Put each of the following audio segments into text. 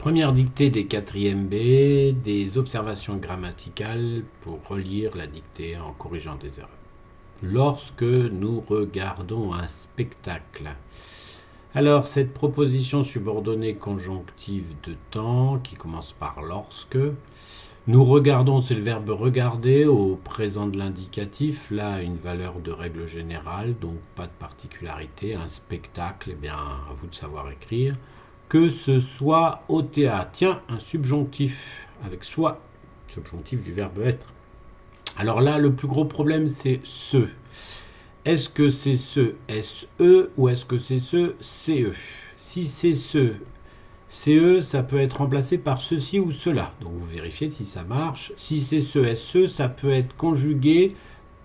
Première dictée des 4e B, des observations grammaticales pour relire la dictée en corrigeant des erreurs. Lorsque nous regardons un spectacle. Alors, cette proposition subordonnée conjonctive de temps, qui commence par lorsque, nous regardons, c'est le verbe regarder au présent de l'indicatif, là une valeur de règle générale, donc pas de particularité, un spectacle, eh bien à vous de savoir écrire. Que ce soit au théâtre. Tiens, un subjonctif avec soit, subjonctif du verbe être. Alors là, le plus gros problème, c'est ce. Est-ce que c'est ce SE ou est-ce que c'est ce CE? Si c'est ce CE, ça peut être remplacé par ceci ou cela. Donc vous vérifiez si ça marche. Si c'est ce SE, ça peut être conjugué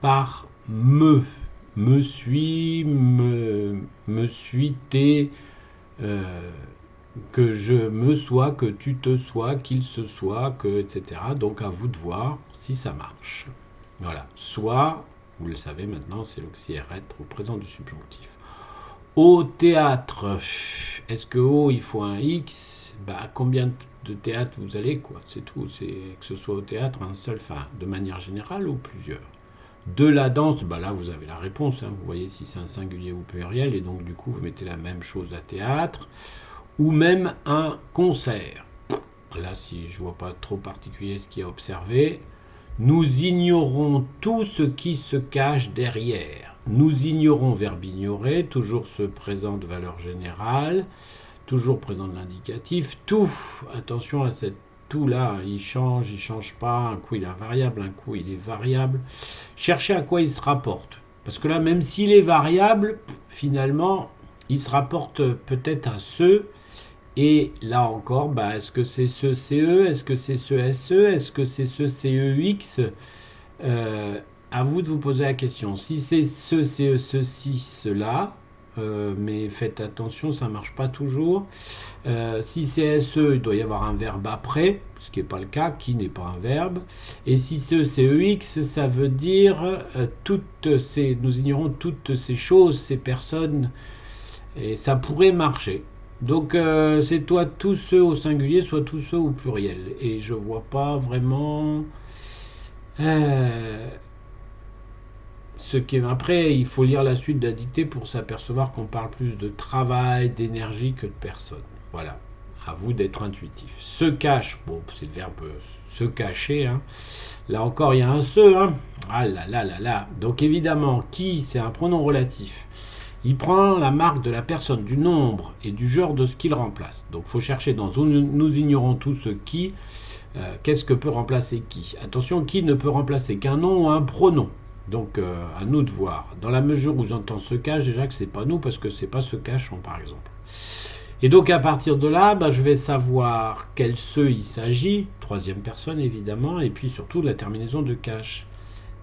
par me. Me suis, me suis, t'es... que je me sois, que tu te sois, qu'il se soit, que, etc. Donc à vous de voir si ça marche. Voilà. Soit, vous le savez maintenant, c'est l'auxiliaire être au présent du subjonctif. Au théâtre, est-ce que au, il faut un X? Combien de théâtres vous allez, quoi? C'est tout. C'est que ce soit au théâtre, un seul, enfin, de manière générale ou plusieurs. De la danse, là vous avez la réponse. Vous voyez si c'est un singulier ou pluriel, et donc du coup vous mettez la même chose à théâtre. Ou même un concert. Là, si je ne vois pas trop particulier ce qu'il y a observé, nous ignorons tout ce qui se cache derrière. Nous ignorons, verbe ignorer, toujours ce présent de valeur générale, toujours présent de l'indicatif. Tout, attention à cette tout-là, il change pas, un coup il est invariable, un coup il est variable. Cherchez à quoi il se rapporte. Parce que là, même s'il est variable, finalement, il se rapporte peut-être à ce. Et là encore, est-ce que c'est ce CE? Est-ce que c'est ce SE? Est-ce que c'est ce CEX? À vous de vous poser la question. Si c'est ce CE, ceci, cela, mais faites attention, ça ne marche pas toujours. Si c'est SE, il doit y avoir un verbe après, ce qui n'est pas le cas, qui n'est pas un verbe. Et si ce CEX, ça veut dire nous ignorons toutes ces choses, ces personnes, et ça pourrait marcher. Donc c'est toi tous ceux au singulier, soit tous ceux au pluriel. Et je vois pas vraiment ce qui est... Après, il faut lire la suite de la dictée pour s'apercevoir qu'on parle plus de travail, d'énergie que de personne. Voilà, à vous d'être intuitif. Se cache, c'est le verbe se cacher. Là encore, il y a un se. Ah là là là là. Donc évidemment, qui, c'est un pronom relatif. Il prend la marque de la personne, du nombre et du genre de ce qu'il remplace. Donc il faut chercher dans nous ignorons tous ce qui. Qu'est-ce que peut remplacer qui? Attention, qui ne peut remplacer qu'un nom ou un pronom. Donc à nous de voir. Dans la mesure où j'entends se cache, déjà que c'est pas nous parce que c'est pas se cachons par exemple. Et donc à partir de là, je vais savoir quel ce il s'agit, troisième personne évidemment, et puis surtout la terminaison de cache.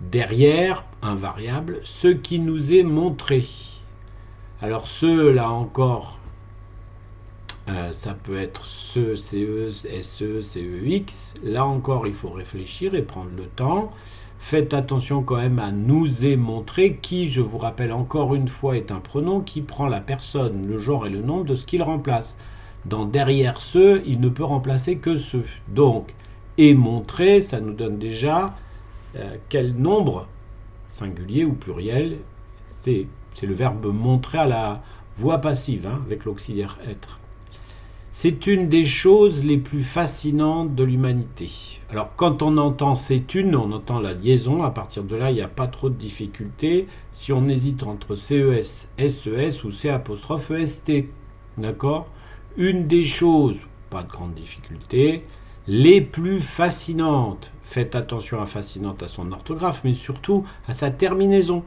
Derrière, un variable, ce qui nous est montré. Alors ce, là encore, ça peut être ce, CE, SE, CEX. Là encore, il faut réfléchir et prendre le temps. Faites attention quand même à nous est montré, qui, je vous rappelle encore une fois, est un pronom qui prend la personne, le genre et le nombre de ce qu'il remplace. Dans derrière ce, il ne peut remplacer que ce. Donc, est montré, ça nous donne déjà quel nombre, singulier ou pluriel, c'est le verbe montrer à la voix passive, avec l'auxiliaire être. C'est une des choses les plus fascinantes de l'humanité. Alors quand on entend c'est une, on entend la liaison, à partir de là il n'y a pas trop de difficultés. Si on hésite entre CES, SES ou C''EST, d'accord? Une des choses, pas de grande difficulté, les plus fascinantes. Faites attention à fascinante à son orthographe, mais surtout à sa terminaison.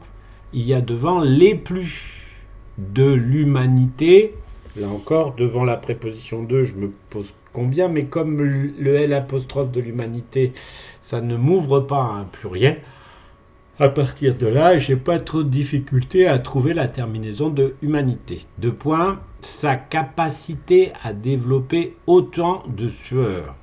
Il y a devant les plus de l'humanité. Là encore, devant la préposition de, je me pose combien, mais comme le L' de l'humanité, ça ne m'ouvre pas à un pluriel, à partir de là, je n'ai pas trop de difficulté à trouver la terminaison de humanité. Deux points, sa capacité à développer autant de sueur.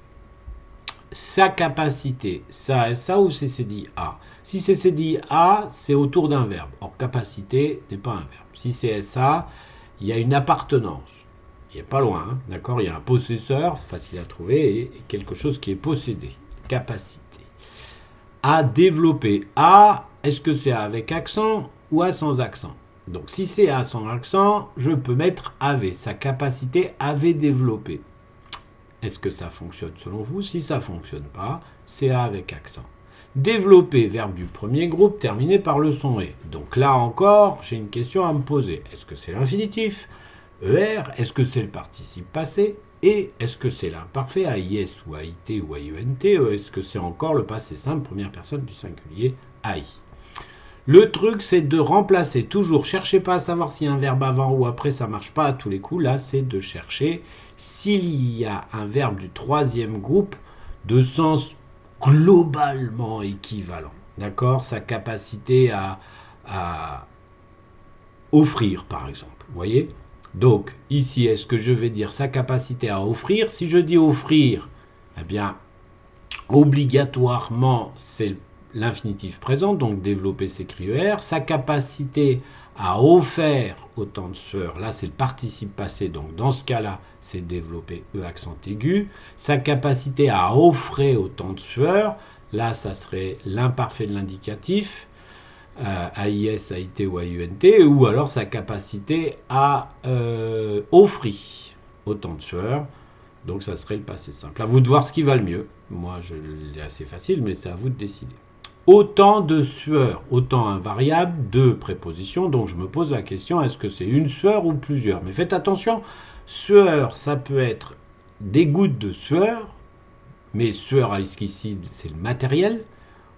Sa capacité, ça ou c'est dit A. Si c'est dit A, c'est autour d'un verbe. Or, capacité n'est pas un verbe. Si c'est SA, il y a une appartenance. Il n'est pas loin, hein, d'accord? Il y a un possesseur, facile à trouver, et quelque chose qui est possédé. Capacité. À développer. A, est-ce que c'est A avec accent ou A sans accent? Donc si c'est A sans accent, je peux mettre AV. Sa capacité AV développée. Est-ce que ça fonctionne selon vous? Si ça ne fonctionne pas, c'est A avec accent. Développer, verbe du premier groupe, terminé par le son E. Donc là encore, j'ai une question à me poser. Est-ce que c'est l'infinitif? ER, est-ce que c'est le participe passé? Et est-ce que c'est l'imparfait, AIS ou AIT ou AIENT? Est-ce que c'est encore le passé simple, première personne du singulier, AI? Le truc, c'est de remplacer toujours. Cherchez pas à savoir s'il y a un verbe avant ou après, ça marche pas à tous les coups. Là, c'est de chercher s'il y a un verbe du troisième groupe de sens globalement équivalent. D'accord? Sa capacité à offrir, par exemple. Vous voyez? Donc, ici, est-ce que je vais dire sa capacité à offrir? Si je dis offrir, eh bien, obligatoirement, c'est l'infinitif présent, donc développer s'écrit ER. Sa capacité à offert autant de sueur, là c'est le participe passé, donc dans ce cas-là, c'est développer E accent aigu. Sa capacité à offrir autant de sueur, là ça serait l'imparfait de l'indicatif, AIS, AIT ou AUNT, ou alors sa capacité à offrir autant de sueur, donc ça serait le passé simple. À vous de voir ce qui va le mieux. Moi je l'ai assez facile, mais c'est à vous de décider. Autant de sueur, autant invariable, deux prépositions, donc je me pose la question, est-ce que c'est une sueur ou plusieurs? Mais faites attention, sueur, ça peut être des gouttes de sueur, mais sueur à ici, c'est le matériel,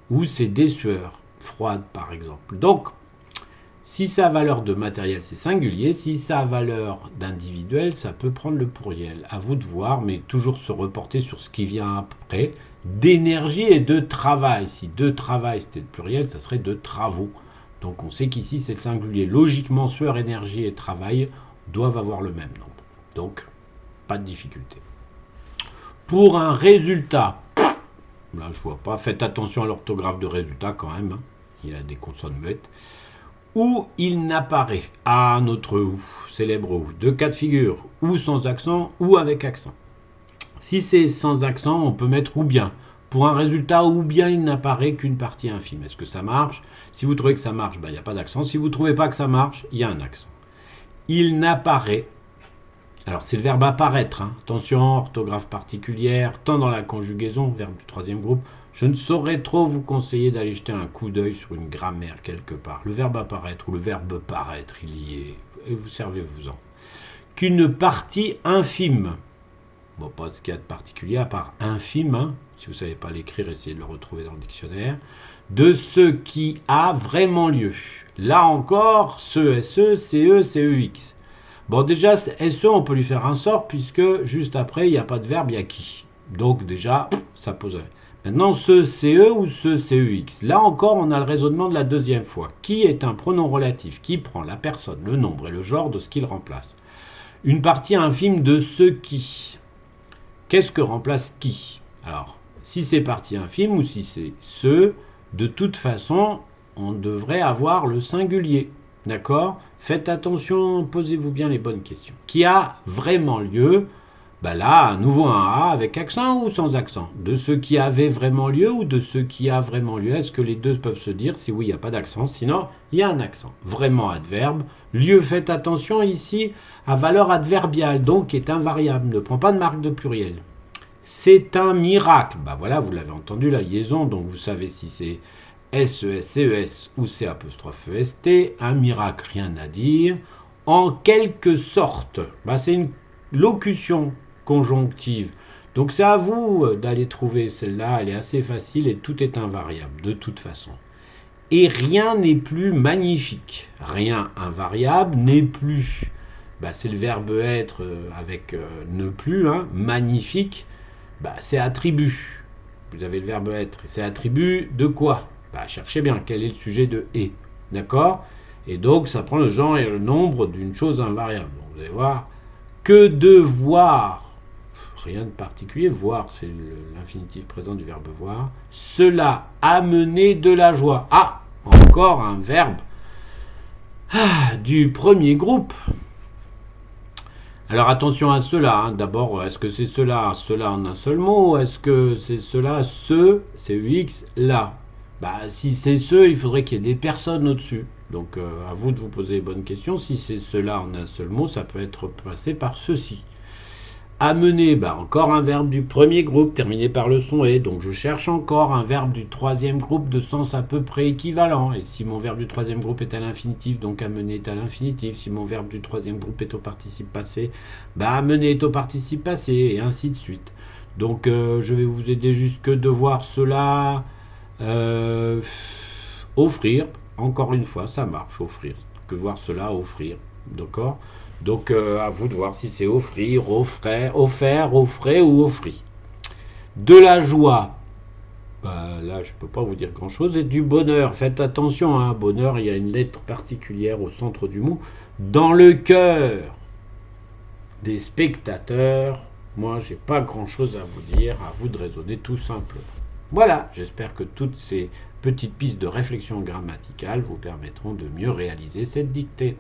ou c'est des sueurs froides par exemple. Donc, si sa valeur de matériel c'est singulier, si sa valeur d'individuel, ça peut prendre le pluriel. À vous de voir, mais toujours se reporter sur ce qui vient après. D'énergie et de travail. Si de travail c'était le pluriel, ça serait de travaux. Donc on sait qu'ici c'est le singulier. Logiquement, sueur, énergie et travail doivent avoir le même nombre. Donc, pas de difficulté. Pour un résultat, là je vois pas, faites attention à l'orthographe de résultat quand même, hein. Il y a des consonnes muettes. Où il n'apparaît, à notre ou, célèbre ou, deux cas de figure, ou sans accent, ou avec accent. Si c'est sans accent, on peut mettre ou bien. Pour un résultat, ou bien il n'apparaît qu'une partie infime. Est-ce que ça marche? Si vous trouvez que ça marche, il n'y a pas d'accent. Si vous ne trouvez pas que ça marche, il y a un accent. Il n'apparaît. Alors, c'est le verbe apparaître. Hein. Attention, orthographe particulière, tant dans la conjugaison, verbe du troisième groupe. Je ne saurais trop vous conseiller d'aller jeter un coup d'œil sur une grammaire quelque part. Le verbe apparaître ou le verbe paraître, il y est. Et vous servez-vous-en. Qu'une partie infime. Bon, pas ce qu'il y a de particulier, à part infime, hein. Si vous ne savez pas l'écrire, essayez de le retrouver dans le dictionnaire, de ce qui a vraiment lieu. Là encore, SE, CE, CEX. Bon, déjà, SE, on peut lui faire un sort, puisque juste après, il n'y a pas de verbe, il y a qui. Donc déjà, ça poserait. Maintenant, ce CE ou ce CEX. Là encore, on a le raisonnement de la deuxième fois. Qui est un pronom relatif qui prend la personne, le nombre et le genre de ce qu'il remplace. Une partie infime de ce qui. Qu'est-ce que remplace qui? Alors, si c'est partie infime ou si c'est ce, de toute façon, on devrait avoir le singulier. D'accord? Faites attention, posez-vous bien les bonnes questions. Qui a vraiment lieu? Ben là, à nouveau un A avec accent ou sans accent? De ce qui avait vraiment lieu ou de ce qui a vraiment lieu? Est-ce que les deux peuvent se dire? Si oui, il n'y a pas d'accent. Sinon, il y a un accent. Vraiment adverbe. Lieu, faites attention ici à valeur adverbiale, donc qui est invariable. Ne prend pas de marque de pluriel. C'est un miracle. Ben voilà, vous l'avez entendu, la liaison. Donc vous savez si c'est SES, CES ou C apostrophe EST. Un miracle, rien à dire. En quelque sorte. Ben c'est une locution conjonctive. Donc c'est à vous d'aller trouver celle-là, elle est assez facile et tout est invariable de toute façon. Et rien n'est plus magnifique. Rien invariable n'est plus. C'est le verbe être avec ne plus, hein, magnifique, c'est attribut. Vous avez le verbe être. C'est attribut de quoi? Cherchez bien quel est le sujet de et. D'accord? Et donc ça prend le genre et le nombre d'une chose invariable. Donc, vous allez voir. Que de voir, rien de particulier, voir c'est l'infinitif présent du verbe voir, cela amener de la joie. Ah, encore un verbe du premier groupe. Alors attention à cela, hein. D'abord, est-ce que c'est cela, cela en un seul mot, est-ce que c'est cela, ce, CEX, là? Bah, si c'est ce, il faudrait qu'il y ait des personnes au-dessus. Donc à vous de vous poser les bonnes questions. Si c'est cela en un seul mot, ça peut être passé par ceci. Amener, bah encore un verbe du premier groupe terminé par le son et, donc je cherche encore un verbe du troisième groupe de sens à peu près équivalent. Et si mon verbe du troisième groupe est à l'infinitif, donc amener est à l'infinitif. Si mon verbe du troisième groupe est au participe passé, bah amener est au participe passé, et ainsi de suite. Donc je vais vous aider jusque de voir cela. Offrir, encore une fois, ça marche, offrir. Que voir cela, offrir. D'accord? Donc à vous de voir si c'est offrir, offrir, offert, offrir ou offrir. De la joie, bah, là je peux pas vous dire grand chose. Et du bonheur, faites attention, hein, bonheur, il y a une lettre particulière au centre du mot. Dans le cœur des spectateurs, moi j'ai pas grand chose à vous dire, à vous de raisonner tout simplement. Voilà, j'espère que toutes ces petites pistes de réflexion grammaticale vous permettront de mieux réaliser cette dictée.